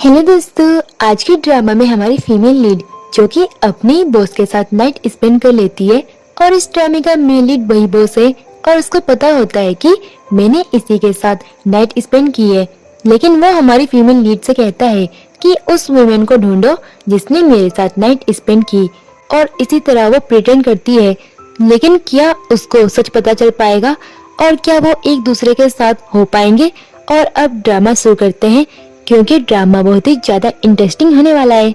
Hello दोस्तों, आज के ड्रामा में हमारी फीमेल लीड जो कि अपने बॉस के साथ नाइट स्पेंड कर लेती है और इस ड्रामे का मेन लीड वही बॉस है और उसको पता होता है कि मैंने इसी के साथ नाइट स्पेंड की है। लेकिन वो हमारी फीमेल लीड से कहता है कि उस वुमेन को ढूंढो जिसने मेरे साथ नाइट स्पेंड की, और इसी तरह वो प्रिटेंड करती है। लेकिन क्या उसको सच पता चल पाएगा और क्या वो एक दूसरे के साथ हो पाएंगे? और अब ड्रामा शुरू करते हैं क्योंकि ड्रामा बहुत ही ज्यादा इंटरेस्टिंग होने वाला है।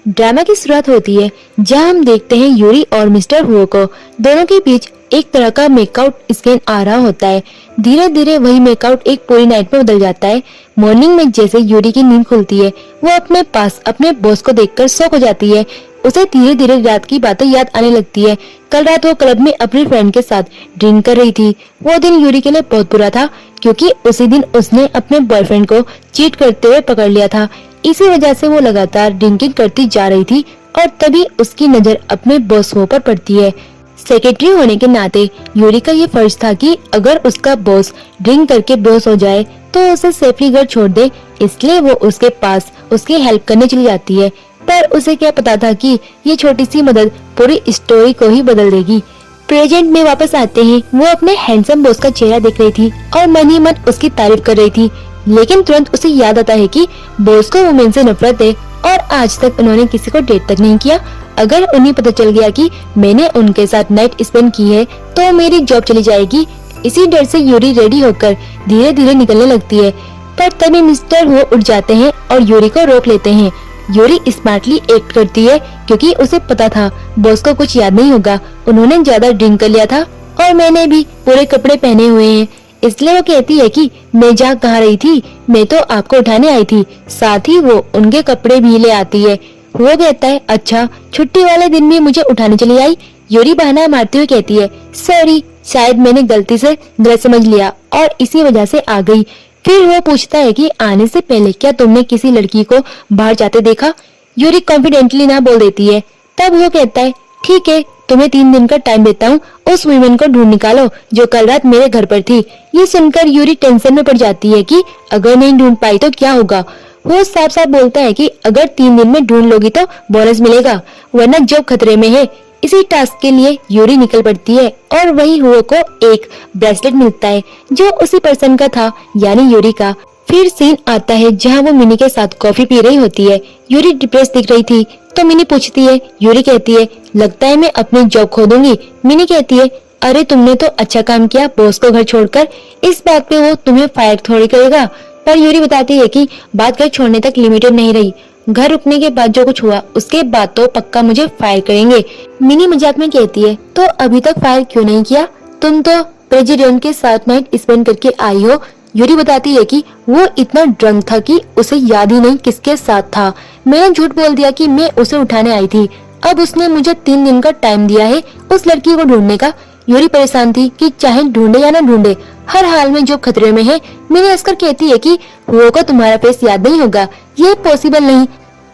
ड्रामा की शुरुआत होती है जहां हम देखते हैं यूरी और मिस्टर हुओ को, दोनों के बीच एक तरह का मेकआउट स्कैन आ रहा होता है। धीरे धीरे वही मेकआउट एक पूरी नाइट में बदल जाता है। मॉर्निंग में जैसे यूरी की नींद खुलती है वो अपने पास अपने बॉस को देखकर शॉक हो जाती है। उसे धीरे धीरे रात की बातें याद आने लगती है। कल रात वो क्लब में अपनी फ्रेंड के साथ ड्रिंक कर रही थी। वो दिन यूरी के लिए बहुत बुरा था क्योंकि उसी दिन उसने अपने बॉयफ्रेंड को चीट करते हुए पकड़ लिया था। इसी वजह से वो लगातार ड्रिंकिंग करती जा रही थी और तभी उसकी नजर अपने बॉस हो पर पड़ती है। सेक्रेटरी होने के नाते यूरी का ये फर्ज था कि अगर उसका बॉस ड्रिंक करके बेहोश हो जाए तो उसे सेफली घर छोड़ दे, इसलिए वो उसके पास उसकी हेल्प करने चली जाती है। पर उसे क्या पता था कि ये छोटी सी मदद पूरी स्टोरी को ही बदल देगी। प्रेजेंट में वापस आते हैं, वो अपने हैंडसम बॉस का चेहरा देख रही थी और मन ही मन उसकी तारीफ कर रही थी। लेकिन तुरंत उसे याद आता है कि बॉस को वुमेन से नफरत है और आज तक उन्होंने किसी को डेट तक नहीं किया। अगर उन्हें पता चल गया कि मैंने उनके साथ नाइट स्पेंड की है तो मेरी जॉब चली जाएगी। इसी डर से यूरी रेडी होकर धीरे धीरे निकलने लगती है, पर तभी मिस्टर वो उठ जाते हैं और यूरी को रोक लेते हैं। यूरी स्मार्टली एक्ट करती है क्योंकि उसे पता था बॉस को कुछ याद नहीं होगा, उन्होंने ज्यादा ड्रिंक कर लिया था और मैंने भी पूरे कपड़े पहने हुए हैं। इसलिए वो कहती है कि मैं जा कहाँ रही थी, मैं तो आपको उठाने आई थी। साथ ही वो उनके कपड़े भी ले आती है। वो कहता है अच्छा, छुट्टी वाले दिन भी मुझे उठाने चली आई। यूरी बहाना मारते हुए कहती है सॉरी, शायद मैंने गलती से गलत समझ लिया और इसी वजह से आ गई। फिर वो पूछता है कि आने से पहले क्या तुमने किसी लड़की को बाहर जाते देखा? यूरी कॉन्फिडेंटली ना बोल देती है। तब वो कहता है ठीक है, तुम्हें 3 दिन का टाइम देता हूँ, उस वुमेन को ढूंढ निकालो जो कल रात मेरे घर पर थी। ये सुनकर यूरी टेंशन में पड़ जाती है कि अगर नहीं ढूंढ पाई तो क्या होगा। वो साफ साफ बोलता है कि अगर 3 दिन में ढूंढ लोगी तो बोनस मिलेगा, वरना जॉब खतरे में है। इसी टास्क के लिए यूरी निकल पड़ती है और वही हुओ को एक ब्रेसलेट मिलता है जो उसी पर्सन का था, यानी यूरी का। फिर सीन आता है जहां वो मिनी के साथ कॉफी पी रही होती है। यूरी डिप्रेस दिख रही थी तो मिनी पूछती है, यूरी कहती है लगता है मैं अपनी जॉब खो दूंगी। मिनी कहती है अरे तुमने तो अच्छा काम किया बॉस को घर छोड़कर, इस बात पे वो तुम्हें फायर थोड़ी करेगा। पर यूरी बताती है कि बात घर छोड़ने तक लिमिटेड नहीं रही, घर रुकने के बाद जो कुछ हुआ उसके बाद तो पक्का मुझे फायर करेंगे। मिनी मजाक में कहती है तो अभी तक फायर क्यों नहीं किया, तुम तो प्रेसिडेंट के साथ नाइट स्पेंड करके आई हो। यूरी बताती है कि वो इतना ड्रंक था कि उसे याद ही नहीं किसके साथ था। मैंने झूठ बोल दिया कि मैं उसे उठाने आई थी। अब उसने मुझे 3 दिन का टाइम दिया है उस लड़की को ढूंढने का। यूरी परेशान थी कि चाहे ढूंढे या न ढूंढे, हर हाल में जो खतरे में है। मिनी हंसकर कहती है कि वो को तुम्हारा फेस याद नहीं होगा, ये पॉसिबल नहीं,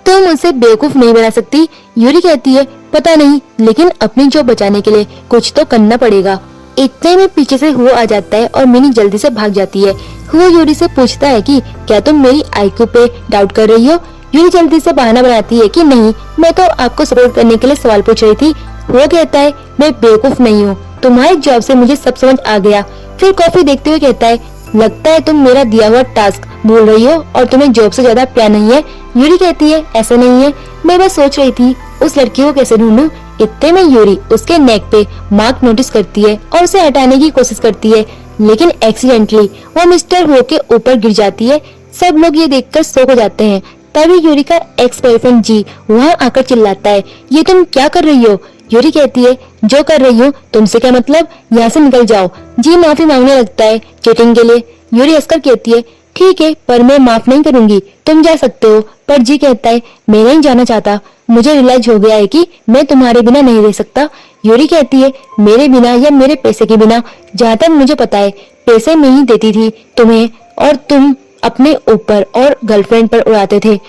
तुम उसे बेवकूफ नहीं बना सकती। यूरी कहती है पता नहीं, लेकिन अपनी जॉब बचाने के लिए कुछ तो करना पड़ेगा। इतने में पीछे से हुआ आ जाता है और मिनी जल्दी से भाग जाती है। हुआ यूरी से पूछता है कि क्या तुम मेरी आईक्यू पे डाउट कर रही हो? यूरी जल्दी से बहाना बनाती है कि नहीं, मैं तो आपको सपोर्ट करने के लिए सवाल पूछ रही थी। वो कहता है मैं बेवकूफ नहीं हूँ, तुम्हारी जॉब से मुझे सब समझ आ गया। फिर कॉफी देखते हुए कहता है लगता है तुम मेरा दिया हुआ टास्क भूल रही हो और तुम्हें जॉब से ज्यादा प्यार नहीं है। यूरी कहती है ऐसा नहीं है, मैं बस सोच रही थी उस लड़की को कैसे ढूंढूं। इतने में यूरी उसके नेक पे मार्क नोटिस करती है और उसे हटाने की कोशिश करती है, लेकिन एक्सीडेंटली वो मिस्टर हो के ऊपर गिर जाती है। सब लोग ये देखकर शॉक हो जाते हैं। तभी यूरी का एक्स बॉयफ्रेंड जी वहाँ आकर चिल्लाता है ये तुम क्या कर रही हो? यूरी कहती है जो कर रही हूँ तुमसे क्या मतलब, यहाँ से निकल जाओ। जी माफी मांगने लगता है चीटिंग के लिए। यूरी हंसकर कहती है ठीक है, पर मैं माफ नहीं करूंगी, तुम जा सकते हो। पर जी कहता है मैं नहीं जाना चाहता, मुझे रियलाइज हो गया है कि मैं तुम्हारे बिना नहीं रह सकता। यूरी कहती है मेरे बिना या मेरे पैसे के बिना? जहाँ तक मुझे पता है पैसे में ही देती थी तुम्हें और तुम अपने ऊपर और गर्लफ्रेंड पर उड़ाते थे।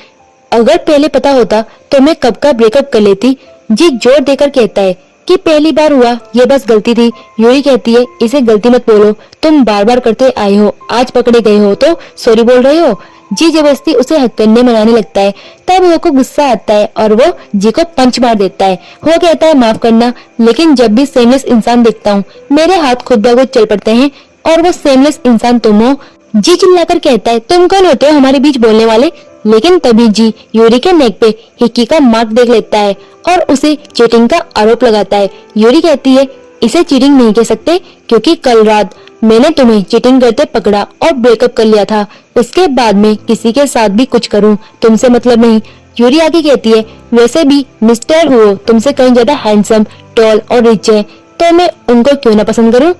अगर पहले पता होता तो मैं कब का ब्रेकअप कर लेती। जी जोर देकर कहता है कि पहली बार हुआ, ये बस गलती थी। यूरी कहती है इसे गलती मत बोलो, तुम बार बार करते आए हो, आज पकड़े गए हो तो सॉरी बोल रहे हो। जी जबरदस्ती उसे हथकंडे मनाने लगता है। तब वो को गुस्सा आता है और वो जी को पंच मार देता है। वो कहता है माफ करना, लेकिन जब भी सेमलेस इंसान देखता हूँ मेरे हाथ खुद ब खुद चल पड़ते हैं और वो सेमलेस इंसान तुम हो। जी चिल्लाकर कहता है तुम कौन होते हो हमारे बीच बोलने वाले। लेकिन तभी जी यूरी के नेक पे हिक्की का मार्क देख लेता है और उसे चीटिंग का आरोप लगाता है। यूरी कहती है इसे चीटिंग नहीं कह सकते क्योंकि कल रात मैंने तुम्हें चीटिंग करते पकड़ा और ब्रेकअप कर लिया था। उसके बाद में किसी के साथ भी कुछ करूं तुमसे मतलब नहीं। यूरी आगे कहती है वैसे भी मिस्टर हुओ तुमसे कहीं ज्यादा हैंडसम, टॉल और रिच है, तो मैं उनको क्यों ना पसंद करूं।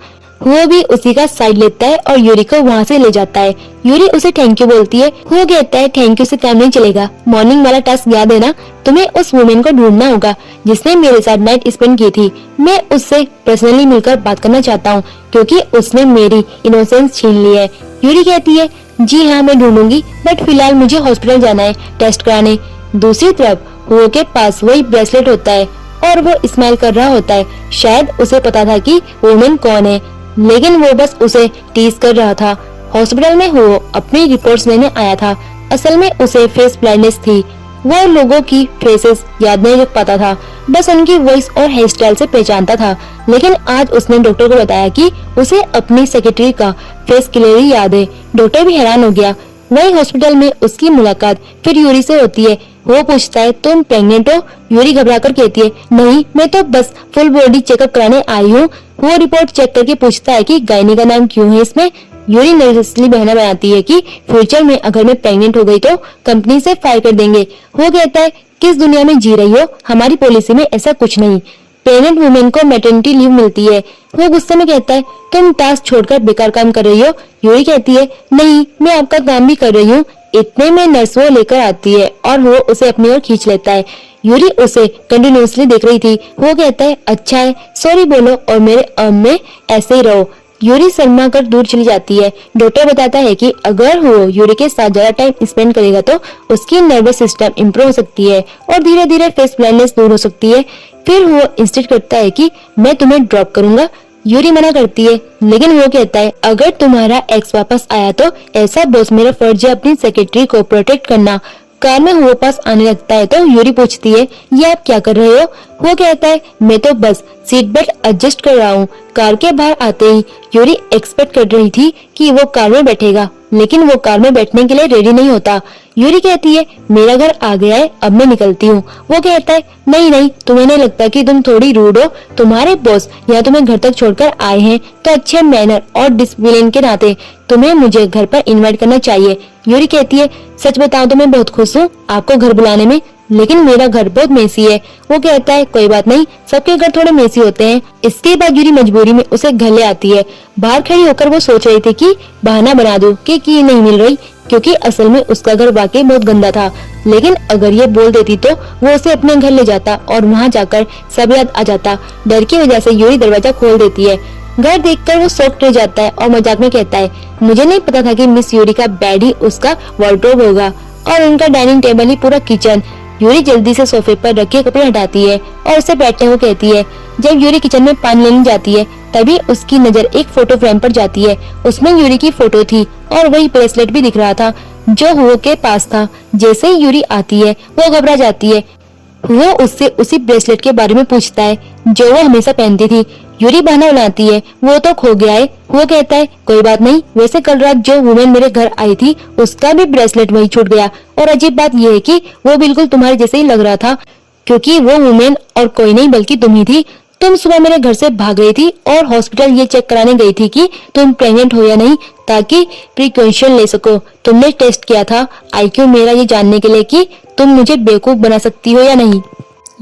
वो भी उसी का साइड लेता है और यूरी को वहाँ से ले जाता है। यूरी उसे थैंक यू बोलती है। वो कहता है थैंक यू से काम नहीं चलेगा, मॉर्निंग वाला टास्क याद है ना, तुम्हें उस वुमेन को ढूंढना होगा जिसने मेरे साथ नाइट स्पेंड की थी। मैं उससे पर्सनली मिलकर बात करना चाहता हूँ क्योंकि उसने मेरी इनोसेंस छीन ली है। यूरी कहती है जी हाँ मैं ढूंढूंगी, बट फिलहाल मुझे हॉस्पिटल जाना है टेस्ट कराने। दूसरी तरफ वो के पास वही ब्रेसलेट होता है और वो स्माइल कर रहा होता है। शायद उसे पता था कि वुमेन कौन है, लेकिन वो बस उसे टीज कर रहा था। हॉस्पिटल में वो अपनी रिपोर्ट्स लेने आया था। असल में उसे फेस ब्लाइंडनेस थी। वो लोगों की फेसेस याद नहीं रख पाता था, बस उनकी वॉइस और हेयर स्टाइल से पहचानता था। लेकिन आज उसने डॉक्टर को बताया कि उसे अपनी सेक्रेटरी का फेस क्लियरली याद है। डॉक्टर भी हैरान हो गया। वही हॉस्पिटल में उसकी मुलाकात फिर यूरी से होती है। वो पूछता है तुम प्रेग्नेंट हो। यूरी घबराकर कहती है नहीं, मैं तो बस फुल बॉडी चेकअप कराने आई हूँ। वो रिपोर्ट चेक करके पूछता है कि गायनी का नाम क्यों है इसमें। यूरी नर्वसली बहाना बनाती है कि फ्यूचर में अगर मैं प्रेग्नेंट हो गई तो कंपनी से फायर कर देंगे। वो कहता है किस दुनिया में जी रही हो, हमारी पॉलिसी में ऐसा कुछ नहीं, प्रेग्नेंट वुमेन को मैटरनिटी लीव मिलती है। वो गुस्से में कहता है तुम टास्क छोड़कर बेकार काम कर रही हो। यूरी कहती है नहीं, मैं आपका काम भी कर रही हूँ। इतने में नर्स वो लेकर आती है और वो उसे अपनी ओर खींच लेता है। यूरी उसे कंटिन्यूअसली देख रही थी। वो कहता है अच्छा है, सॉरी बोलो और मेरे आर्म में ऐसे ही रहो। यूरी शर्मा कर दूर चली जाती है। डॉक्टर बताता है कि अगर वो यूरी के साथ ज्यादा टाइम स्पेंड करेगा तो उसकी नर्वस सिस्टम इम्प्रूव हो सकती है और धीरे धीरे फेस ब्लाइंडनेस दूर हो सकती है। फिर वो इंसिस्ट करता है कि मैं तुम्हें ड्रॉप करूंगा। यूरी मना करती है, लेकिन वो कहता है अगर तुम्हारा एक्स वापस आया तो ऐसा बॉस मेरा फर्ज है अपनी सेक्रेटरी को प्रोटेक्ट करना। कार में वो पास आने लगता है तो यूरी पूछती है ये आप क्या कर रहे हो। वो कहता है मैं तो बस सीट बेल्ट एडजस्ट कर रहा हूँ। कार के बाहर आते ही यूरी एक्सपेक्ट कर रही थी कि वो कार में बैठेगा, लेकिन वो कार में बैठने के लिए रेडी नहीं होता। यूरी कहती है मेरा घर आ गया है, अब मैं निकलती हूँ। वो कहता है नहीं नहीं, तुम्हें नहीं लगता कि तुम थोड़ी रूड हो, तुम्हारे बॉस यहाँ तुम्हें घर तक छोड़कर आए हैं तो अच्छे मैनर और डिसिप्लिन के नाते तुम्हें मुझे घर पर इनवाइट करना चाहिए। यूरी कहती है सच बताओ तो मैं बहुत खुश हूँ आपको घर बुलाने में, लेकिन मेरा घर बहुत मेसी है। वो कहता है कोई बात नहीं, सबके घर थोड़े मेसी होते हैं। इसके बाद यूरी मजबूरी में उसे घर ले आती है। बाहर खड़ी होकर वो सोच रही थी कि बहाना बना दूं कि की नहीं मिल रही, क्योंकि असल में उसका घर वाकई बहुत गंदा था। लेकिन अगर ये बोल देती तो वो उसे अपने घर ले जाता और वहाँ जाकर सब याद आ जाता। डर की वजह से यूरी दरवाजा खोल देती है। घर देखकर वो शॉक्ड रह जाता है और मजाक में कहता है मुझे नहीं पता था कि मिस यूरी का बेड ही उसका वार्डरोब होगा और उनका डाइनिंग टेबल ही पूरा किचन। यूरी जल्दी से सोफे पर रखे कपड़े हटाती है और उसे बैठने को कहती है। जब यूरी किचन में पानी लेने जाती है तभी उसकी नजर एक फोटो फ्रेम पर जाती है। उसमें यूरी की फोटो थी और वही ब्रेसलेट भी दिख रहा था जो हुओ के पास था। जैसे ही यूरी आती है वो घबरा जाती है। वो उससे उसी ब्रेसलेट के बारे में पूछता है जो वो हमेशा पहनती थी। यूरी बहाना बनाती है वो तो खो गया है। वो कहता है कोई बात नहीं, वैसे कल रात जो वुमेन मेरे घर आई थी उसका भी ब्रेसलेट वही छूट गया और अजीब बात यह है कि वो बिल्कुल तुम्हारे जैसे ही लग रहा था, क्योंकि वो वुमेन और कोई नहीं बल्कि तुम ही थी। तुम सुबह मेरे घर से भाग गई थी और हॉस्पिटल ये चेक कराने गई थी कि तुम प्रेग्नेंट हो या नहीं, ताकि प्रिकॉशन ले सको। तुमने टेस्ट किया था आईक्यू मेरा ये जानने के लिए कि तुम मुझे बेवकूफ बना सकती हो या नहीं।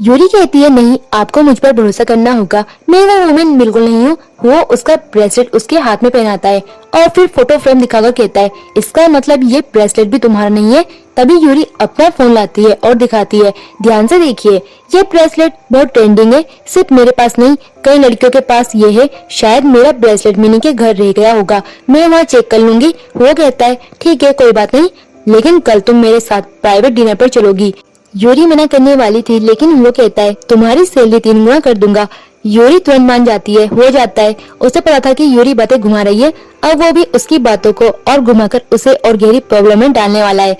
यूरी कहती है नहीं, आपको मुझ पर भरोसा करना होगा, मैं वो वुमेन बिल्कुल नहीं हूँ। वो उसका ब्रेसलेट उसके हाथ में पहनाता है और फिर फोटो फ्रेम दिखाकर कहता है इसका मतलब ये ब्रेसलेट भी तुम्हारा नहीं है। तभी यूरी अपना फोन लाती है और दिखाती है ध्यान से देखिए, ये ब्रेसलेट बहुत ट्रेंडिंग है, सिर्फ मेरे पास नहीं कई लड़कियों के पास ये है। शायद मेरा ब्रेसलेट मिनी के घर रह गया होगा, मैं वहाँ चेक कर लूंगी। वो कहता है ठीक है कोई बात नहीं, लेकिन कल तुम मेरे साथ प्राइवेट डिनर पर चलोगी। यूरी मना करने वाली थी, लेकिन वो कहता है तुम्हारी सैलरी 3 गुना कर दूंगा। यूरी तुरंत मान जाती है, हो जाता है। उसे पता था कि यूरी बातें घुमा रही है, अब वो भी उसकी बातों को और घुमाकर उसे और गहरी प्रॉब्लम में डालने वाला है।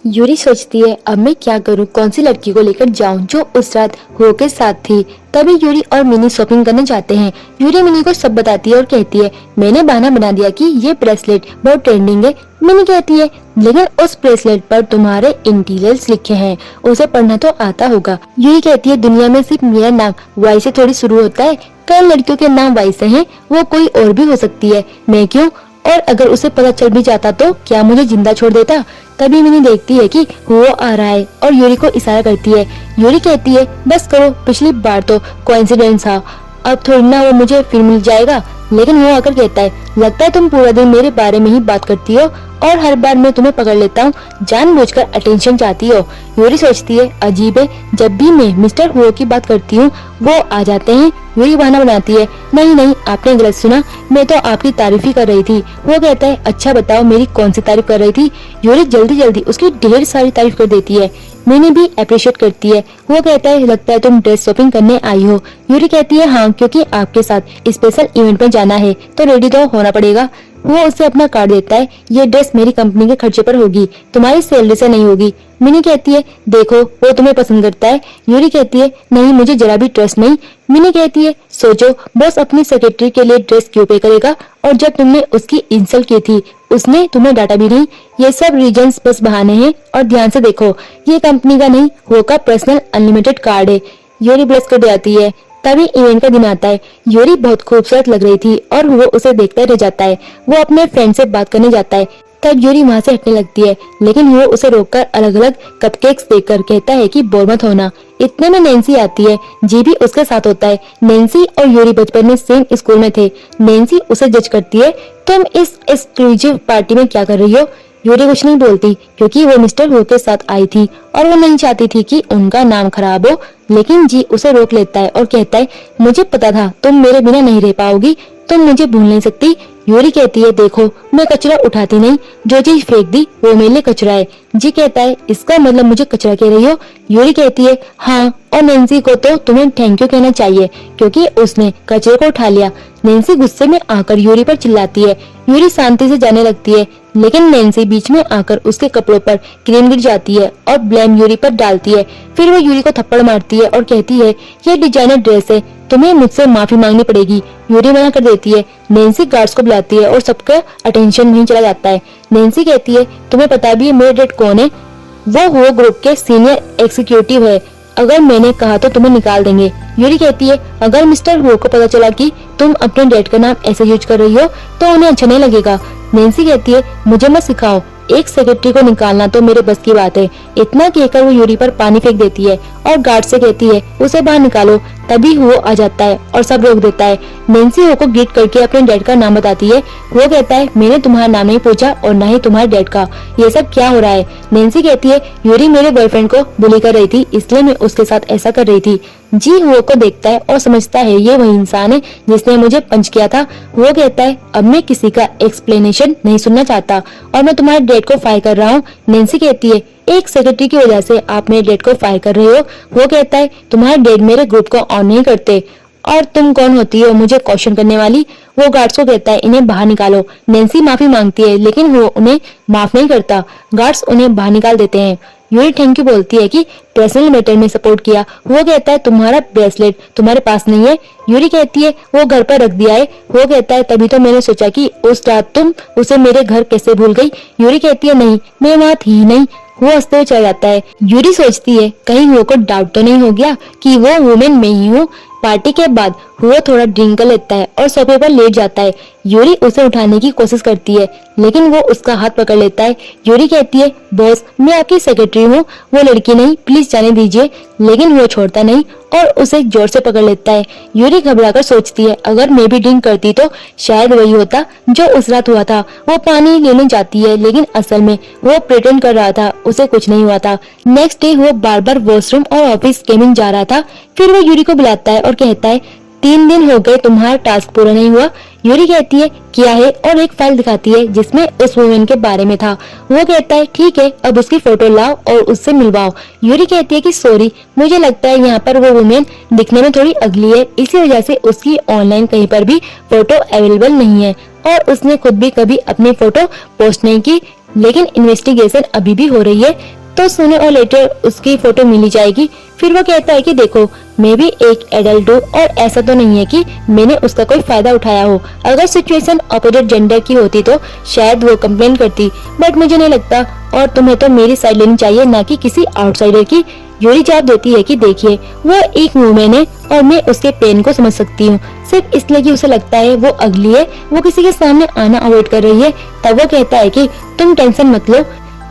यूरी सोचती है अब मैं क्या करूं, कौन सी लड़की को लेकर जाऊं जो उस रात हो के साथ थी। तभी यूरी और मिनी शॉपिंग करने जाते हैं। यूरी मिनी को सब बताती है और कहती है मैंने बहाना बना दिया कि ये ब्रेसलेट बहुत ट्रेंडिंग है। मिनी कहती है लेकिन उस ब्रेसलेट पर तुम्हारे इंटीरियल्स लिखे हैं, उसे पढ़ना तो आता होगा। यूरी कहती है दुनिया में सिर्फ मेरा नाम वाई से थोड़ी शुरू होता है, कई लड़कियों के नाम वाई से हैं, वो कोई और भी हो सकती है, मैं क्यों? और अगर उसे पता चल भी जाता तो क्या मुझे जिंदा छोड़ देता? तभी मिनी देखती है कि वो आ रहा है और यूरी को इशारा करती है। यूरी कहती है बस करो, पिछली बार तो कोइंसिडेंस था, अब थोड़ी ना वो मुझे फिर मिल जाएगा। लेकिन वो आकर कहता है लगता है तुम पूरा दिन मेरे बारे में ही बात करती हो और हर बार मैं तुम्हें पकड़ लेता हूँ, जानबूझकर अटेंशन चाहती हो। यूरी सोचती है अजीब है, जब भी मैं मिस्टर हो की बात करती हूँ वो आ जाते हैं। यूरी बहाना बनाती है नहीं नहीं आपने गलत सुना, मैं तो आपकी तारीफ ही कर रही थी। वो कहता है अच्छा बताओ मेरी कौन सी तारीफ कर रही थी? यूरी जल्दी जल्दी उसकी ढेर सारी तारीफ कर देती है। मिनी भी अप्रिशिएट करती है। वो कहता है लगता है तुम ड्रेस शॉपिंग करने आई हो। यूरी कहती है हाँ, क्योंकि आपके साथ स्पेशल इवेंट में जाना है तो रेडी तो होना पड़ेगा। वो उसे अपना कार्ड देता है, ये ड्रेस मेरी कंपनी के खर्चे पर होगी, तुम्हारी सैलरी से नहीं होगी। मिनी कहती है देखो वो तुम्हें पसंद करता है। यूरी कहती है नहीं मुझे जरा भी ट्रस्ट नहीं। मिनी कहती है सोचो बॉस अपनी सेक्रेटरी के लिए ड्रेस क्यों पे करेगा, और जब तुमने उसकी इंसल्ट की थी उसने तुम्हें डांटा भी नहीं। ये सब रीजंस बस बहाने हैं, और ध्यान से देखो ये कंपनी का नहीं वो का पर्सनल अनलिमिटेड कार्ड है। यूरी ब्लश कर जाती है। तभी इवेंट का दिन आता है। यूरी बहुत खूबसूरत लग रही थी और वो उसे देखता रह जाता है। वो अपने फ्रेंड से बात करने जाता है, तब यूरी वहाँ से हटने लगती है, लेकिन वो उसे रोककर अलग अलग कपकेक्स देकर कहता है कि बोर मत होना। इतने में नैन्सी आती है, जी भी उसके साथ होता है। नैन्सी और यूरी बचपन में सेम स्कूल में थे। नैन्सी उसे जज करती है तुम इस एक्सक्लूसिव पार्टी में क्या कर रही हो? यूरी कुछ नहीं बोलती क्योंकि वो मिस्टर हो के साथ आई थी और वो नहीं चाहती थी कि उनका नाम खराब हो। लेकिन जी उसे रोक लेता है और कहता है मुझे पता था तुम मेरे बिना नहीं रह पाओगी, तुम मुझे भूल नहीं सकती। यूरी कहती है देखो मैं कचरा उठाती नहीं, जो चीज फेंक दी वो मेरे लिए कचरा है। जी कहता है इसका मतलब मुझे कचरा कह रही हो? यूरी कहती है हाँ, और नैन्सी को तो तुम्हें थैंक यू कहना चाहिए क्योंकि उसने कचरे को उठा लिया। नैन्सी गुस्से में आकर यूरी पर चिल्लाती है। यूरी शांति से जाने लगती है, लेकिन नैन्सी बीच में आकर उसके कपड़ों पर क्रीम गिर जाती है और ब्लेम यूरी पर डालती है। फिर वो यूरी को थप्पड़ मारती है और कहती है ये डिजाइनर ड्रेस है, तुम्हें मुझसे माफी मांगनी पड़ेगी। यूरी मना कर देती है। नैन्सी गार्ड्स को बुलाती है और सबका अटेंशन वहीं चला जाता है। नैन्सी कहती है तुम्हें पता भी है मेरे डैड कौन है? वो ग्रुप के सीनियर एग्जीक्यूटिव है, अगर मैंने कहा तो तुम्हें निकाल देंगे। यूरी कहती है अगर मिस्टर हो को पता चला कि तुम अपने डैड का नाम ऐसे यूज कर रही हो तो उन्हें अच्छा नहीं लगेगा। नैन्सी कहती है मुझे मत सिखाओ, एक सेक्रेटरी को निकालना तो मेरे बस की बात है। इतना कहकर वो यूरी पर पानी फेंक देती है और गार्ड से कहती है उसे बाहर निकालो। तभी वो आ जाता है और सब रोक देता है। नैन्सी हो को ग्रीट करके अपने डैड का नाम बताती है। वो कहता है मैंने तुम्हारा नाम नहीं पूछा और न ही तुम्हारे डैड का, ये सब क्या हो रहा है? नैन्सी कहती है यूरी मेरे बॉयफ्रेंड को बुली कर रही थी इसलिए मैं उसके साथ ऐसा कर रही थी। जी हुओ को देखता है और समझता है ये वही इंसान है जिसने मुझे पंच किया था। वो कहता है अब मैं किसी का एक्सप्लेनेशन नहीं सुनना चाहता और मैं तुम्हारे डैड को फायर कर रहा हूँ। नैन्सी कहती है एक सेक्रेटरी की वजह से आप मेरे डैड को फायर कर रहे हो। वो कहता है तुम्हारे डैड मेरे ग्रुप को ऑन नहीं करते और तुम कौन होती हो मुझे क्वेश्चन करने वाली? वो गार्ड्स को कहता है इन्हें बाहर निकालो। नैन्सी माफी मांगती है लेकिन वो उन्हें माफ नहीं करता। गार्ड्स उन्हें बाहर निकाल देते हैं। यूरी थैंक यू बोलती है कि पर्सनल मैटर में सपोर्ट किया। वो कहता है तुम्हारा ब्रेसलेट तुम्हारे पास नहीं है? यूरी कहती है वो घर पर रख दिया है। वो कहता है तभी तो मैंने सोचा कि उस रात तुम उसे मेरे घर कैसे भूल गई। यूरी कहती है नहीं मैं वहाँ थी ही नहीं। वो हंसते हुए चला जाता है। यूरी सोचती है कहीं वो को डाउट तो नहीं हो गया कि वो वुमेन में ही हूँ। पार्टी के बाद वो थोड़ा ड्रिंक कर लेता है और सोफे पर लेट जाता है। यूरी उसे उठाने की कोशिश करती है लेकिन वो उसका हाथ पकड़ लेता है। यूरी कहती है बॉस मैं आपकी सेक्रेटरी हूँ, वो लड़की नहीं, प्लीज जाने दीजिए। लेकिन वो छोड़ता नहीं और उसे जोर से पकड़ लेता है। यूरी घबराकर सोचती है अगर मैं भी ड्रिंक करती तो शायद वही होता जो उस रात हुआ था। वो पानी लेने जाती है लेकिन असल में वो प्रिटेंड कर रहा था, उसे कुछ नहीं हुआ था। नेक्स्ट डे वो बार बार वॉशरूम और ऑफिस गेमिंग जा रहा था। फिर वो यूरी को बुलाता है और कहता है 3 दिन हो गए, तुम्हारा टास्क पूरा नहीं हुआ। यूरी कहती है किया है और एक फाइल दिखाती है जिसमें उस वुमेन के बारे में था। वो कहता है ठीक है, अब उसकी फोटो लाओ और उससे मिलवाओ। यूरी कहती है कि सॉरी, मुझे लगता है यहाँ पर वो वुमेन दिखने में थोड़ी अगली है, इसी वजह से उसकी ऑनलाइन कहीं पर भी फोटो अवेलेबल नहीं है और उसने खुद भी कभी अपनी फोटो पोस्ट नहीं की, लेकिन इन्वेस्टिगेशन अभी भी हो रही है, तो सूनर और लेटर उसकी फोटो मिली जाएगी। फिर वो कहता है कि देखो, मैं भी एक एडल्ट हूँ और ऐसा तो नहीं है कि मैंने उसका कोई फायदा उठाया हो। अगर सिचुएशन अपोजिट जेंडर की होती तो शायद वो कंप्लेन करती, बट मुझे नहीं लगता, और तुम्हें तो मेरी साइड लेनी चाहिए, ना कि किसी आउटसाइडर की। यूरी जवाब देती है कि देखिए, वो एक वुमेन है और मैं उसके पेन को समझ सकती हूँ, सिर्फ इसलिए कि उसे लगता है वो अगली है, वो किसी के सामने आना अवॉइड कर रही है। तब वो कहता है कि तुम टेंशन मत लो,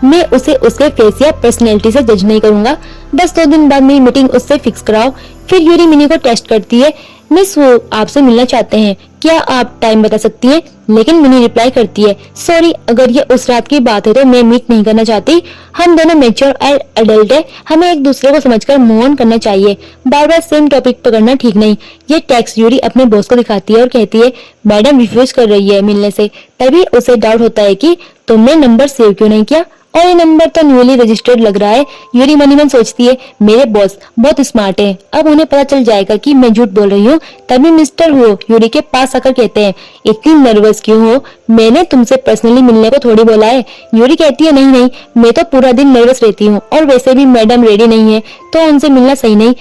मैं उसे उसके फेस या पर्सनैलिटी से जज नहीं करूंगा, बस 2 दिन बाद मेरी मीटिंग उससे फिक्स कराओ। फिर यूरी मिनी को टेस्ट करती है, मिस वो आपसे मिलना चाहते हैं, क्या आप टाइम बता सकती हैं? लेकिन मिनी रिप्लाई करती है सॉरी, अगर ये उस रात की बात है तो मैं मीट नहीं करना चाहती, हम दोनों मैच्योर एंड एडल्ट है, हमें एक दूसरे को समझकर मूव ऑन करना चाहिए, बार बार सेम टॉपिक पकड़ना ठीक नहीं। ये टेक्स्ट यूरी अपने बॉस को दिखाती है और कहती है मैडम रिफ्यूज कर रही है मिलने से। तभी उसे डाउट होता है कि तुमने नंबर सेव क्यों नहीं किया, और ये नंबर तो न्यूली रजिस्टर्ड लग रहा है। यूरी मनी मन सोचती है मेरे बॉस बहुत स्मार्ट है, अब उन्हें पता चल जाएगा कि मैं झूठ बोल रही हूँ। तभी मिस्टर वो यूरी के पास आकर कहते हैं इतनी नर्वस क्यों हो, मैंने तुमसे पर्सनली मिलने को थोड़ी बोला है। यूरी कहती है नहीं नहीं, मैं तो पूरा दिन नर्वस रहती हूँ और वैसे भी मैडम रेडी नहीं है तो उनसे मिलना सही नहीं।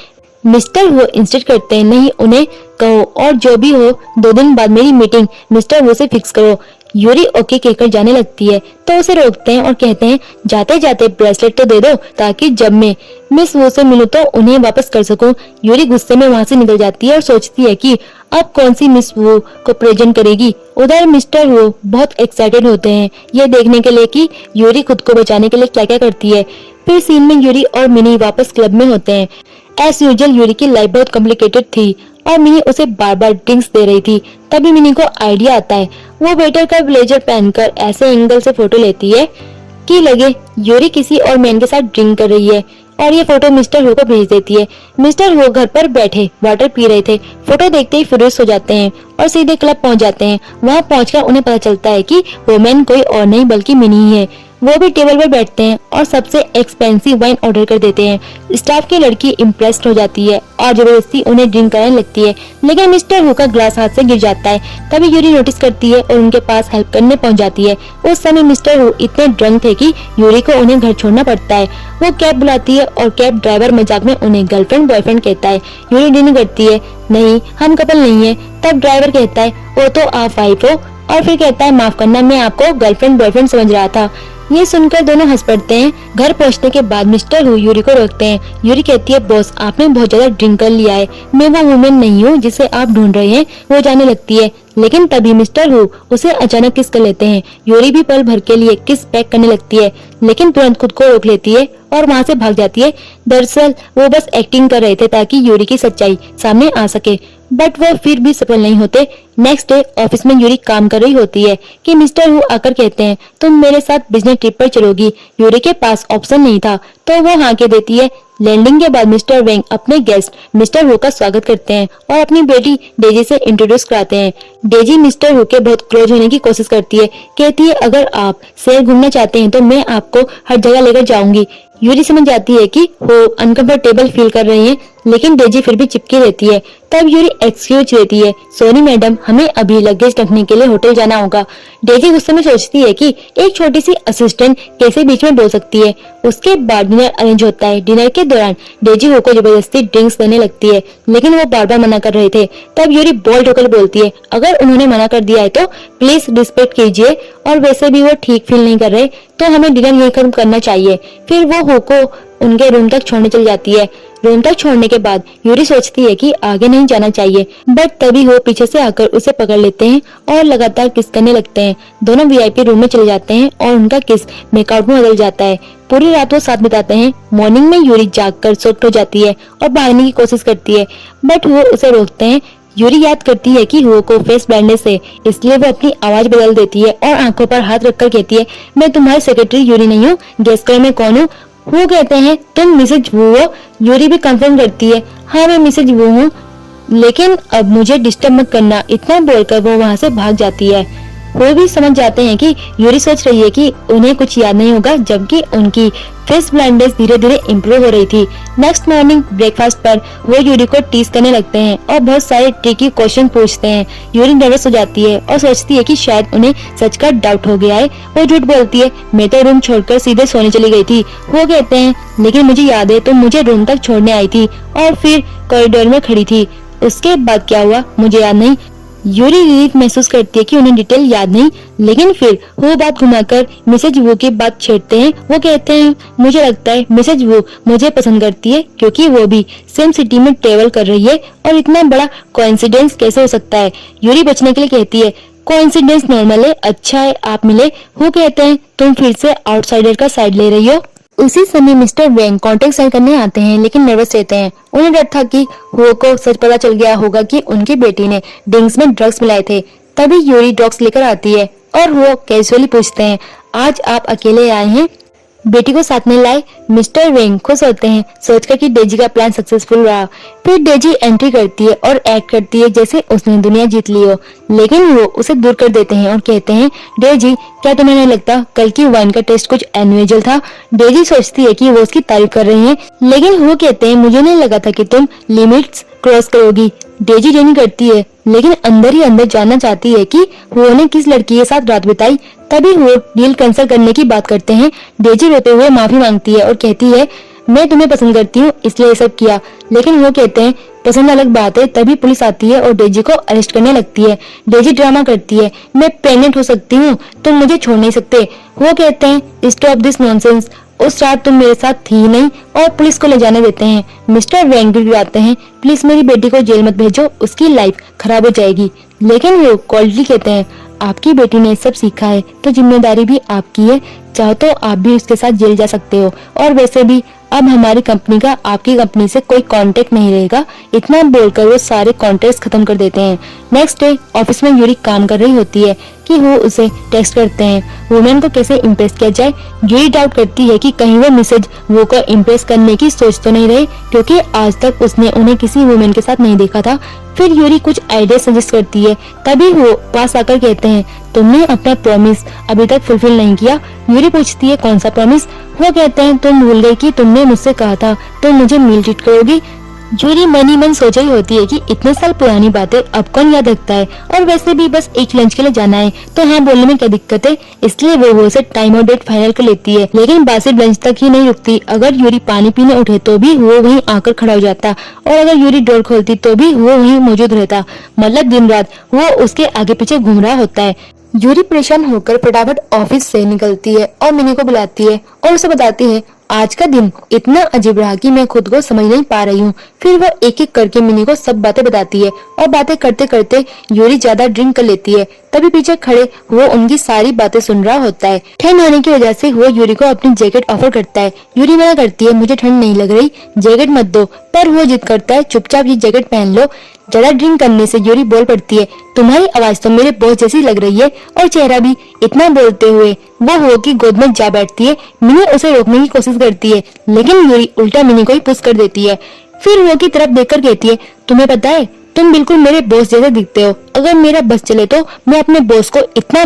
मिस्टर वो इंसिस्ट करते हैं नहीं, उन्हें कहो और जो भी हो 2 दिन बाद मेरी मीटिंग मिस्टर वो से फिक्स करो। यूरी ओके कहकर जाने लगती है तो उसे रोकते हैं और कहते हैं जाते जाते ब्रेसलेट तो दे दो ताकि जब मैं मिस वो से मिलूं तो उन्हें वापस कर सकूं। यूरी गुस्से में वहां से निकल जाती है और सोचती है कि अब कौन सी मिस वो को प्रेजेंट करेगी। उधर मिस्टर वो बहुत एक्साइटेड होते हैं ये देखने के लिए कि यूरी खुद को बचाने के लिए क्या क्या करती है। फिर सीन में यूरी और मिनी वापस क्लब में होते हैं। एज यूजुअल यूरी की लाइफ बहुत कॉम्प्लिकेटेड थी और मिनी उसे बार बार ड्रिंक्स दे रही थी। तभी मिनी को आइडिया आता है, वो वेटर का ब्लेजर पहनकर ऐसे एंगल से फोटो लेती है कि लगे यूरी किसी और मैन के साथ ड्रिंक कर रही है और ये फोटो मिस्टर हो को भेज देती है। मिस्टर हो घर पर बैठे वाटर पी रहे थे, फोटो देखते ही फ्यूरियस हो जाते हैं और सीधे क्लब पहुंच जाते हैं। वहां पहुंचकर उन्हें पता चलता है कि वो मैन कोई और नहीं बल्कि मिनी ही है। वो भी टेबल पर बैठते हैं और सबसे एक्सपेंसिव वाइन ऑर्डर कर देते हैं। स्टाफ की लड़की इम्प्रेस्ड हो जाती है और जबरदस्ती उन्हें ड्रिंक कराने लगती है, लेकिन मिस्टर हु का ग्लास हाथ से गिर जाता है। तभी यूरी नोटिस करती है और उनके पास हेल्प करने पहुंच जाती है। उस समय मिस्टर हु इतने ड्रंक थे कि यूरी को उन्हें घर छोड़ना पड़ता है। वो कैब बुलाती है और कैब ड्राइवर मजाक में उन्हें गर्लफ्रेंड बॉयफ्रेंड कहता है। यूरी डिनी करती है नहीं, हम कपल नहीं है। तब ड्राइवर कहता है वो तो आप वाइफ हो, और फिर कहता है माफ करना, मैं आपको गर्लफ्रेंड बॉयफ्रेंड समझ रहा था। ये सुनकर दोनों हंस पड़ते हैं। घर पहुंचने के बाद मिस्टर हु यूरी को रोकते हैं। यूरी कहती है बॉस आपने बहुत ज्यादा ड्रिंक कर लिया है, मैं वो वुमेन नहीं हूँ जिसे आप ढूंढ रहे हैं। वो जाने लगती है, लेकिन तभी मिस्टर हु उसे अचानक किस कर लेते हैं। यूरी भी पल भर के लिए किस पैक करने लगती है, लेकिन तुरंत खुद को रोक लेती है और वहाँ से भाग जाती है। दरअसल वो बस एक्टिंग कर रहे थे ताकि यूरी की सच्चाई सामने आ सके, बट वो फिर भी सफल नहीं होते। नेक्स्ट डे ऑफिस में यूरी काम कर रही होती है कि मिस्टर हु आकर कहते हैं तुम मेरे साथ बिजनेस ट्रिप पर चलोगी। यूरी के पास ऑप्शन नहीं था तो वो हाँ के देती है। लैंडिंग के बाद मिस्टर वेंग अपने गेस्ट मिस्टर हु का स्वागत करते हैं और अपनी बेटी डेजी से इंट्रोड्यूस कराते हैं। डेजी मिस्टर हु के बहुत क्लोज होने की कोशिश करती है, कहती है अगर आप शहर घूमना चाहते हैं तो मैं आपको हर जगह लेकर जाऊंगी। यूरी समझ जाती है कि वो अनकंफर्टेबल फील कर रही है, लेकिन डेजी फिर भी चिपकी रहती है। तब यूरी एक्सक्यूज लेती है, सॉरी मैडम, हमें अभी लगेज रखने के लिए होटल जाना होगा। डेजी गुस्से में सोचती है कि एक छोटी सी असिस्टेंट कैसे बीच में बोल सकती है। उसके बाद डिनर अरेंज होता है। डिनर के दौरान डेजी हो को जबरदस्ती ड्रिंक्स देने लगती है, लेकिन वो बार बार मना कर रहे थे। तब यूरी बोल्ड होकर बोलती है अगर उन्होंने मना कर दिया है तो प्लीज रिस्पेक्ट कीजिए, और वैसे भी वो ठीक फील नहीं कर रहे तो हमें डिनर यहीं खत्म करना चाहिए। फिर वो हो को उनके रूम तक छोड़ने चली जाती है। रूम तक छोड़ने के बाद यूरी सोचती है कि आगे नहीं जाना चाहिए, बट तभी वो पीछे से आकर उसे पकड़ लेते हैं और लगातार किस करने लगते हैं। दोनों वीआईपी रूम में चले जाते हैं और उनका किस मेकआउट में बदल जाता है। पूरी रात वो साथ बिताते हैं। मॉर्निंग में यूरी जागकर सोट हो जाती है और भागने की कोशिश करती है, बट वो उसे रोकते हैं। यूरी याद करती है कि हुओ को फेस ब्लाइंडनेस है, इसलिए वो अपनी आवाज बदल देती है और आंखों पर हाथ रखकर कहती है मैं तुम्हारी सेक्रेटरी यूरी नहीं हूँ, गेस करो मैं कौन हूँ। वो कहते हैं तुम मिसेज वू हो। यूरी भी कंफर्म करती है हाँ मैं मिसेज वू हूँ। लेकिन अब मुझे डिस्टर्ब मत करना, इतना बोलकर वो वहाँ से भाग जाती है। वो भी समझ जाते हैं कि यूरी सोच रही है कि उन्हें कुछ याद नहीं होगा, जबकि उनकी फेस ब्लाइंडनेस धीरे धीरे इम्प्रूव हो रही थी। नेक्स्ट मॉर्निंग ब्रेकफास्ट पर वो यूरी को टीज करने लगते हैं और बहुत सारे ट्रिकी क्वेश्चन पूछते हैं। यूरी नर्वस हो जाती है और सोचती है कि शायद उन्हें सच का डाउट हो गया है। वो झूठ बोलती है, मैं तो रूम छोड़कर सीधे सोने चली गई थी। वो कहते हैं, लेकिन मुझे याद है तुम मुझे रूम तक छोड़ने आई थी और फिर कॉरिडोर में खड़ी थी। उसके बाद क्या हुआ मुझे याद नहीं। यूरी रिलीफ महसूस करती है कि उन्हें डिटेल याद नहीं, लेकिन फिर वो बात घुमाकर मिसेज वू की बात छेड़ते हैं। वो कहते हैं, मुझे लगता है मिसेज वू मुझे पसंद करती है क्योंकि वो भी सेम सिटी में ट्रेवल कर रही है और इतना बड़ा कोइंसिडेंस कैसे हो सकता है। यूरी बचने के लिए कहती है, कोइंसिडेंस नॉर्मल है, अच्छा है आप मिले। वो कहते हैं, तुम फिर से आउटसाइडर का साइड ले रही हो। उसी समय मिस्टर वेंग कॉन्टेक्ट साइन करने आते हैं, लेकिन नर्वस रहते हैं। उन्हें डर था कि वो को सच पता चल गया होगा कि उनकी बेटी ने ड्रिंक्स में ड्रग्स मिलाए थे। तभी यूरी ड्रग्स लेकर आती है और वो कैजुअली पूछते हैं, आज आप अकेले आए हैं, बेटी को साथ में लाए। मिस्टर वेंग खुश होते हैं सोचकर कि डेजी का प्लान सक्सेसफुल रहा। फिर डेजी एंट्री करती है और एक्ट करती है जैसे उसने दुनिया जीत ली हो, लेकिन वो उसे दूर कर देते हैं और कहते हैं, डेजी क्या तुम्हें नहीं लगता कल की वाइन का टेस्ट कुछ अनयूजुअल था। डेजी सोचती है कि वो उसकी तारीफ कर रही है, लेकिन वो कहते हैं, मुझे नहीं लगा था कि तुम लिमिट्स क्रॉस करोगी। डेजी डिनी करती है, लेकिन अंदर ही अंदर जानना चाहती है कि वो ने किस लड़की के साथ रात बिताई। तभी वो डील कैंसिल करने की बात करते हैं। डेजी रोते हुए माफी मांगती है और कहती है, मैं तुम्हें पसंद करती हूँ इसलिए ये सब किया। लेकिन वो कहते हैं, पसंद अलग बात है। तभी पुलिस आती है और डेजी को अरेस्ट करने लगती है। डेजी ड्रामा करती है, मैं प्रेग्नेंट हो सकती हूँ, तुम मुझे छोड़ नहीं सकते। वो कहते हैं, स्टॉप दिस नॉनसेंस, उस रात तुम मेरे साथ थी नहीं, और पुलिस को ले जाने देते हैं। मिस्टर वेंग भी आते हैं, प्लीज मेरी बेटी को जेल मत भेजो, उसकी लाइफ खराब हो जाएगी। लेकिन वो कोल्डली कहते हैं, आपकी बेटी ने सब सीखा है तो जिम्मेदारी भी आपकी है, चाहो तो आप भी उसके साथ जेल जा सकते हो, और वैसे भी अब हमारी कंपनी का आपकी कंपनी से कोई कांटेक्ट नहीं रहेगा। इतना बोलकर वो सारे कॉन्टेक्ट खत्म कर देते हैं। नेक्स्ट डे ऑफिस में यूरी काम कर रही होती है कि वो उसे टेक्स्ट करते हैं, वुमेन को कैसे इम्प्रेस किया जाए। यूरी डाउट करती है कि कहीं वो मिसेज वो को इम्प्रेस करने की सोच तो नहीं रहे, क्योंकि आज तक उसने उन्हें किसी वुमेन के साथ नहीं देखा था। फिर यूरी कुछ आइडिया सजेस्ट करती है। तभी वो पास आकर कहते हैं, तुमने अपना प्रॉमिस अभी तक फुलफिल नहीं किया। यूरी पूछती है, कौन सा प्रॉमिस। वो कहते हैं, तुम भूल गई कि तुमने मुझसे कहा था तुम मुझे मील ट्रीट करोगी। यूरी मन ही मन सोच रही होती है कि इतने साल पुरानी बातें अब कौन याद रखता है, और वैसे भी बस एक लंच के लिए जाना है तो हाँ बोलने में क्या दिक्कत है। इसलिए वो से टाइम और डेट फाइनल कर लेती है। लेकिन बात सिर्फ लंच तक ही नहीं रुकती। अगर यूरी पानी पीने उठे तो भी वो वहीं आकर खड़ा हो जाता, और अगर यूरी डोर खोलती तो भी वो वहीं मौजूद रहता। मतलब दिन रात वो उसके आगे पीछे घूम रहा होता है। यूरी परेशान होकर फटाफट ऑफिस से निकलती है और मिनी को बुलाती है और उसे बताती है, आज का दिन इतना अजीब रहा कि मैं खुद को समझ नहीं पा रही हूँ। फिर वह एक एक करके मिनी को सब बातें बताती है और बातें करते करते यूरी ज्यादा ड्रिंक कर लेती है। तभी पीछे खड़े वो उनकी सारी बातें सुन रहा होता है। ठंड होने की वजह से वो यूरी को अपनी जैकेट ऑफर करता है। यूरी मना करती है, मुझे ठंड नहीं लग रही, जैकेट मत दो, पर वो जिद करता है, चुपचाप ये जैकेट पहन लो। ज्यादा ड्रिंक करने से यूरी बोल पड़ती है, तुम्हारी आवाज तो मेरे बॉस जैसी लग रही है, और चेहरा भी। इतना बोलते हुए वो की गोद में जा बैठती है। मिनी उसे रोकने की कोशिश करती है, लेकिन यूरी उल्टा मिनी को ही पुश कर देती है। फिर वो की तरफ देखकर कहती है, तुम्हें पता है तुम बिल्कुल मेरे बॉस जैसे दिखते हो। अगर मेरा बस चले तो मैं अपने बॉस को इतना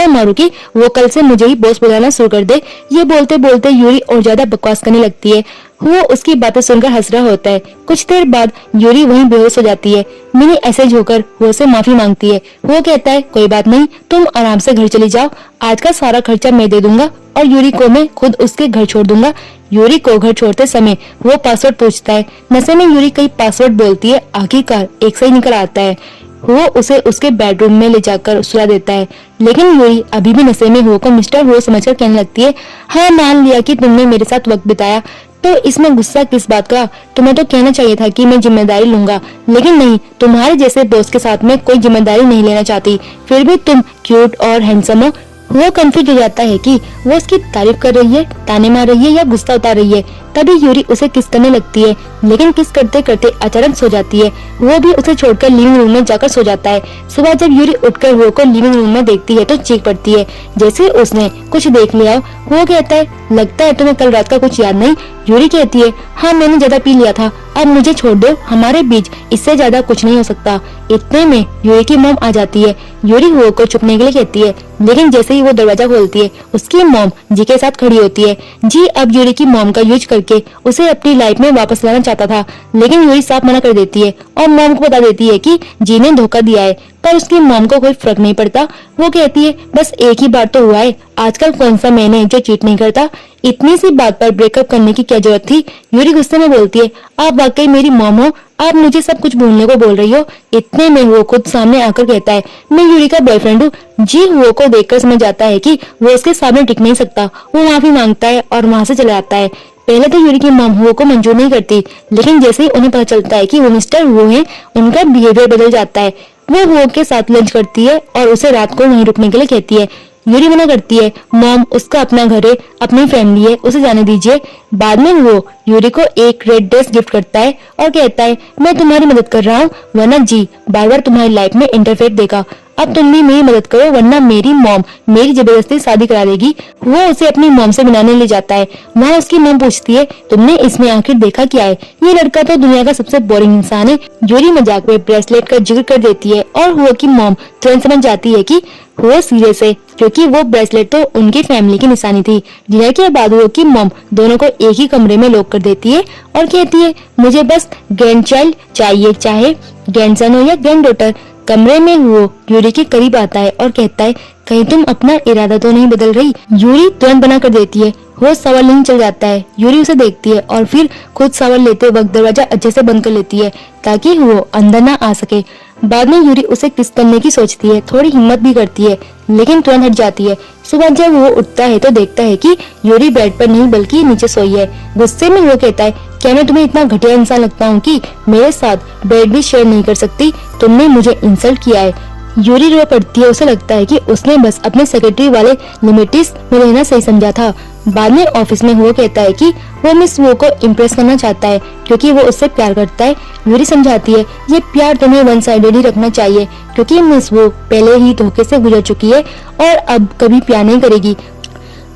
मारूं कि वो कल से मुझे ही बॉस बुलाना शुरू कर दे। ये बोलते बोलते यूरी और ज्यादा बकवास करने लगती है। वो उसकी बातें सुनकर हंस रहा होता है। कुछ देर बाद यूरी वहीं बेहोश हो जाती है। मिनी ऐसे होकर वो से माफी मांगती है। वो कहता है, कोई बात नहीं, तुम आराम से घर चली जाओ, आज का सारा खर्चा मैं दे दूंगा और यूरी को मैं खुद उसके घर छोड़ दूंगा। यूरी को घर छोड़ते समय वो पासवर्ड पूछता है। नशे में यूरी कई पासवर्ड बोलती है, आखिरकार एक सही निकल आता है। वो उसे उसके बेडरूम में ले जाकर सुला देता है, लेकिन यूरी अभी भी नशे में हो को मिस्टर हो समझकर कहने लगती है, हाँ मान लिया कि तुमने मेरे साथ वक्त बिताया, तो इसमें गुस्सा किस बात का। तुम्हें तो कहना चाहिए था कि मैं जिम्मेदारी लूंगा, लेकिन नहीं, तुम्हारे जैसे बॉस के साथ में कोई जिम्मेदारी नहीं लेना चाहती। फिर भी तुम क्यूट और हैंडसम हो। वो कंफ्यूज हो जाता है कि वो उसकी तारीफ कर रही है, ताने मार रही है या गुस्सा उतार रही है। तभी यूरी उसे किस करने लगती है, लेकिन किस करते करते अचानक सो जाती है। वो भी उसे छोड़कर लिविंग रूम में जाकर सो जाता है। सुबह जब यूरी उठकर वो को लिविंग रूम में देखती है तो चीख पड़ती है, जैसे उसने कुछ देख लिया। वो कहता है, लगता है तुम्हें कल रात का कुछ याद नहीं। यूरी कहती है, हाँ मैंने ज्यादा पी लिया था, अब मुझे छोड़ दो, हमारे बीच इससे ज्यादा कुछ नहीं हो सकता। इतने में यूरी की मॉम आ जाती है। यूरी हुओ को चुपने के लिए कहती है, लेकिन जैसे ही वो दरवाजा खोलती है उसकी मॉम जी के साथ खड़ी होती है। जी अब यूरी की मॉम का यूज करके उसे अपनी लाइफ में वापस लाना चाहता था, लेकिन यूरी साफ मना कर देती है और मॉम को बता देती है कि जी ने धोखा दिया है। पर उसकी मॉम को कोई फर्क नहीं पड़ता। वो कहती है बस एक ही बार तो हुआ है, आजकल कौन सा मैन है जो चीट नहीं करता। इतनी सी बात पर ब्रेकअप करने की क्या जरूरत थी। यूरी गुस्से में बोलती है, आप वाकई मेरी मॉम हो, आप मुझे सब कुछ भूलने को बोल रही हो। इतने में वो खुद सामने आकर कहता है, मैं यूरी का बॉयफ्रेंड हूँ। जी वो को देखकर समझ जाता है कि वो उसके सामने टिक नहीं सकता। वो माफी मांगता है और वहाँ से चला जाता है। पहले तो यूरी की मॉम हुओ को मंजूर नहीं करती, लेकिन जैसे ही उन्हें पता चलता है कि वो मिस्टर वो है, उनका बिहेवियर बदल जाता है। वो हुओ के साथ लंच करती है और उसे रात को वहीं रुकने के लिए कहती है। यूरी मना करती है, मॉम उसका अपना घर है, अपनी फैमिली है, उसे जाने दीजिए। बाद में वो यूरी को एक रेड ड्रेस गिफ्ट करता है और कहता है, मैं तुम्हारी मदद कर रहा हूँ, वरना जी बार बार तुम्हारी लाइफ में इंटरफेयर देगा। अब तुम भी मेरी मदद करो, वरना मेरी मॉम मेरी जबरदस्ती शादी करा देगी। वो उसे अपनी मॉम से मिलाने ले जाता है। वहाँ उसकी मॉम पूछती है, तुमने इसमें आखिर देखा क्या है? ये लड़का तो दुनिया का सबसे बोरिंग इंसान है। यूरी मजाक में ब्रेसलेट का जिक्र कर देती है और हुआ की मॉम तुरंत समझ जाती है कि वो सीरियस है, क्योंकि वो ब्रेसलेट तो उनकी फैमिली की निशानी थी। डिनर के बाद वो की मॉम दोनों को एक ही कमरे में लॉक कर देती है और कहती है, मुझे बस ग्रैंड चाइल्ड चाहिए, चाहे ग्रैंडसन हो या ग्रैंड डॉटर। कमरे में वो यूरी के करीब आता है और कहता है, कहीं तुम अपना इरादा तो नहीं बदल रही? यूरी तुरंत बना कर देती है। वो शावर लेने चल जाता है। यूरी उसे देखती है और फिर खुद शावर लेते वक्त दरवाजा अच्छे से बंद कर लेती है ताकि वो अंदर ना आ सके। बाद में यूरी उसे किस करने की सोचती है, थोड़ी हिम्मत भी करती है, लेकिन तुरंत हट जाती है। सुबह जब वो उठता है तो देखता है कि यूरी बेड पर नहीं बल्कि नीचे सोई है। गुस्से में वो कहता है, क्या मैं तुम्हें इतना घटिया इंसान लगता हूँ कि मेरे साथ बेड भी शेयर नहीं कर सकती? तुमने मुझे इंसल्ट किया है। यूरी रो पड़ती है। उसे लगता है कि उसने बस अपने सेक्रेटरी वाले लिमिटिस में रहना सही समझा था। बाद में ऑफिस में वो कहता है कि वो मिस वो को इम्प्रेस करना चाहता है क्योंकि वो उससे प्यार करता है। यूरी समझाती है, ये प्यार तुम्हें वन साइडेड ही रखना चाहिए क्योंकि मिस वो पहले ही धोखे से गुजर चुकी है और अब कभी प्यार नहीं करेगी।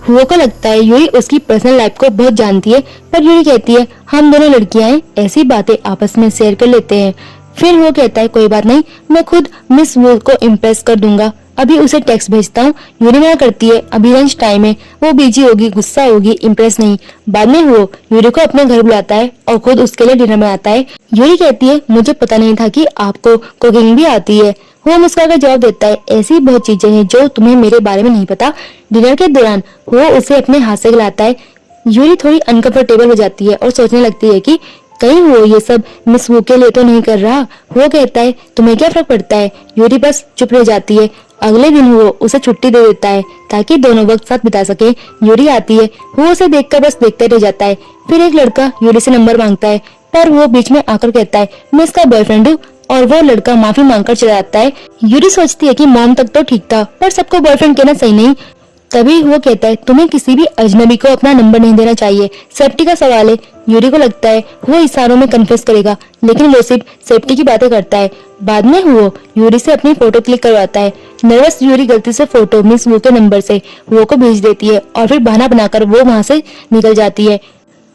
हुओ को लगता है यूरी उसकी पर्सनल लाइफ को बहुत जानती है, पर यूरी कहती है, हम दोनों लड़कियां हैं, ऐसी बातें आपस में शेयर कर लेते हैं। फिर वो कहता है, कोई बात नहीं, मैं खुद मिस वुड को इम्प्रेस कर दूंगा, अभी उसे टेक्स्ट भेजता हूँ। यूरी मना करती है, अभी लंच टाइम है, वो बिजी होगी, गुस्सा होगी, इम्प्रेस नहीं। बाद में वो यूरी को अपने घर बुलाता है और खुद उसके लिए डिनर बनाता है। यूरी कहती है, मुझे पता नहीं था कि आपको कुकिंग भी आती है। वो मुस्कुराकर जवाब देता है, ऐसी बहुत चीजें हैं जो तुम्हें मेरे बारे में नहीं पता। डिनर के दौरान वो उसे अपने हाथ से खिलाता है। यूरी थोड़ी अनकंफर्टेबल हो जाती है और सोचने लगती है कि कहीं वो ये सब मिस वू के लिए तो नहीं कर रहा। वो कहता है, तुम्हें क्या फर्क पड़ता है? यूरी बस चुप रह जाती है। अगले दिन वो उसे छुट्टी दे देता है ताकि दोनों वक्त साथ बिता सके। यूरी आती है, वो उसे देखकर बस देखते रह जाता है। फिर एक लड़का यूरी से नंबर मांगता है, पर वो बीच में आकर कहता है, मैं इसका बॉयफ्रेंड हूँ, और वो लड़का माफी मांगकर चला जाता है। यूरी सोचती है कि मॉम तक तो ठीक था, पर सबको बॉयफ्रेंड कहना सही नहीं। तभी वो कहता है, तुम्हें किसी भी अजनबी को अपना नंबर नहीं देना चाहिए, सेफ्टी का सवाल है। यूरी को लगता है वो इशारों में कन्फेस करेगा, लेकिन वो सिर्फ सेफ्टी की बातें करता है। बाद में वो यूरी से अपनी फोटो क्लिक करवाता है। नर्वस यूरी गलती से फोटो मिस वो के नंबर से वो को भेज देती है और फिर बहाना बनाकर वो वहाँ से निकल जाती है।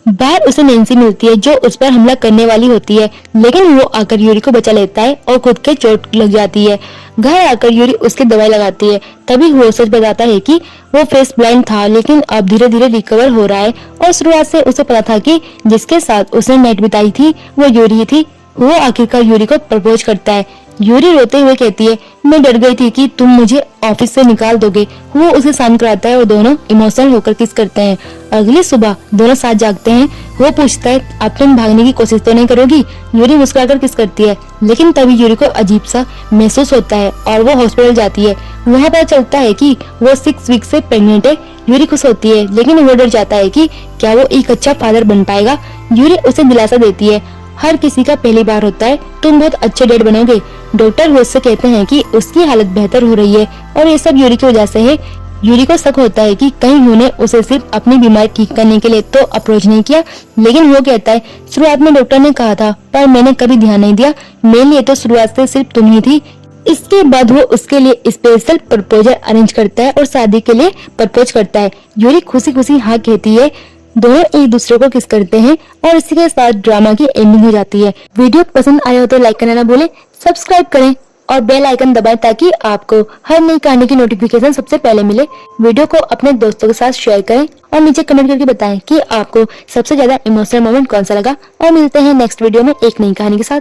बाहर उसे नैन्सी मिलती है जो उस पर हमला करने वाली होती है, लेकिन वो आकर यूरी को बचा लेता है और खुद के चोट लग जाती है। घर आकर यूरी उसकी दवाई लगाती है। तभी वो सच बताता है कि वो फेस ब्लाइंड था, लेकिन अब धीरे धीरे रिकवर हो रहा है और शुरुआत से उसे पता था कि जिसके साथ उसने नाइट बिताई थी वो यूरी थी। वो आखिरकार यूरी को प्रपोज करता है। यूरी रोते हुए कहती है, मैं डर गई थी कि तुम मुझे ऑफिस से निकाल दोगे। वो उसे शांत कराता है और दोनों इमोशनल होकर किस करते हैं। अगली सुबह दोनों साथ जागते हैं। वो पूछता है, अब तुम भागने की कोशिश तो नहीं करोगी? यूरी मुस्कुराकर किस करती है, लेकिन तभी यूरी को अजीब सा महसूस होता है और वो हॉस्पिटल जाती है। वहाँ पता चलता है कि वो 6 वीक से प्रेग्नेंट है। यूरी खुश होती है, लेकिन वो डर जाता है कि क्या वो एक अच्छा फादर बन पाएगा। यूरी उसे दिलासा देती है, हर किसी का पहली बार होता है, तुम बहुत अच्छे डैड बनोगे। डॉक्टर वो उससे कहते हैं कि उसकी हालत बेहतर हो रही है और ये सब यूरी की वजह से है। यूरी को शक होता है कि कहीं उन्होंने उसे सिर्फ अपनी बीमारी ठीक करने के लिए तो अप्रोच नहीं किया, लेकिन वो कहता है, शुरुआत में डॉक्टर ने कहा था, पर मैंने कभी ध्यान नहीं दिया, मेरे लिए तो शुरुआत से सिर्फ तुम ही थी। इसके बाद वो उसके लिए स्पेशल प्रपोजल अरेंज करता है और शादी के लिए प्रपोज करता है। यूरी खुशी खुशी हाँ कहती है। दोनों एक दूसरे को किस करते हैं और इसी के साथ ड्रामा की एंडिंग हो जाती है। वीडियो पसंद आया हो तो लाइक करना ना भूलें, सब्सक्राइब करें और बेल आइकन दबाएं ताकि आपको हर नई कहानी की नोटिफिकेशन सबसे पहले मिले। वीडियो को अपने दोस्तों के साथ शेयर करें और नीचे कमेंट करके बताएं कि आपको सबसे ज्यादा इमोशनल मोमेंट कौन सा लगा। और मिलते हैं नेक्स्ट वीडियो में एक नई कहानी के साथ।